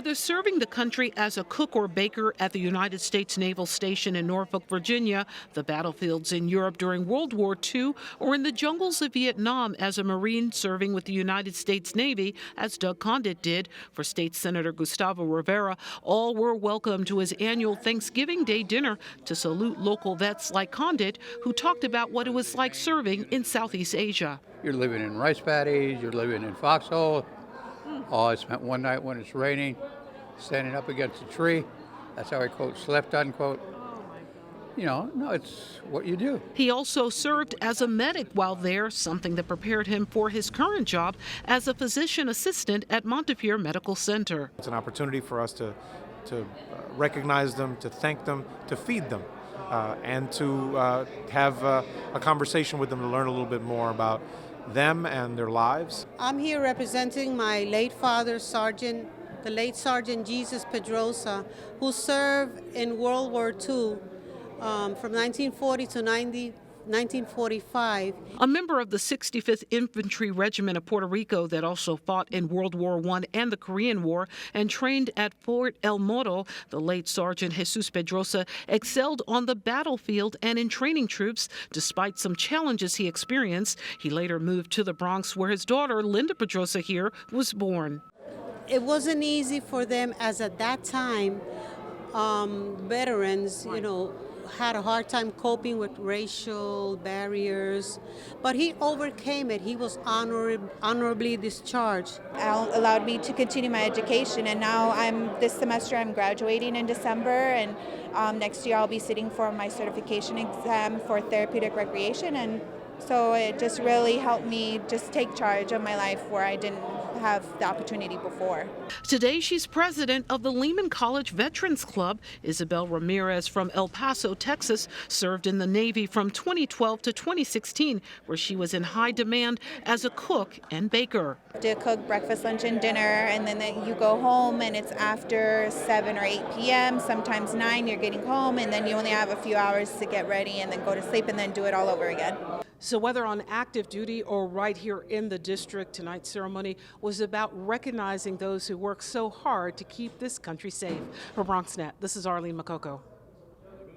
Whether serving the country as a cook or baker at the United States Naval Station in Norfolk, Virginia, the battlefields in Europe during World War II, or in the jungles of Vietnam as a Marine serving with the United States Navy, as Doug Condit did for State Senator Gustavo Rivera, all were welcome to his annual Thanksgiving Day dinner to salute local vets like Condit, who talked about what it was like serving in Southeast Asia. You're living in rice paddies, you're living in foxhole. Oh, I spent one night when it's raining, standing up against a tree. That's how I, quote, slept, unquote. You know, no, it's what you do. He also served as a medic while there, something that prepared him for his current job as a physician assistant at Montefiore Medical Center. It's an opportunity for us to recognize them, to thank them, to feed them, and to have a conversation with them to learn a little bit more about them and their lives. I'm here representing my late father, the late Sergeant Jesus Pedrosa, who served in World War II from 1940 to 1945. A member of the 65th Infantry Regiment of Puerto Rico that also fought in World War I and the Korean War and trained at Fort El Moro, the late Sergeant Jesus Pedrosa excelled on the battlefield and in training troops. Despite some challenges he experienced, he later moved to the Bronx, where his daughter, Linda Pedrosa here, was born. It wasn't easy for them, as at that time, veterans, had a hard time coping with racial barriers, but he overcame it. He was honorably discharged. Allowed me to continue my education, and now this semester I'm graduating in December, and next year I'll be sitting for my certification exam for therapeutic recreation, and so it just really helped me just take charge of my life where I didn't have the opportunity before. Today, she's president of the Lehman College Veterans Club. Isabel Ramirez from El Paso, Texas, served in the Navy from 2012 to 2016, where she was in high demand as a cook and baker. To cook breakfast, lunch, and dinner, and then you go home, and it's after 7 or 8 p.m., sometimes 9, you're getting home, and then you only have a few hours to get ready and then go to sleep and then do it all over again. So whether on active duty or right here in the district, tonight's ceremony was about recognizing those who work so hard to keep this country safe. For BronxNet, this is Arlene Makoko.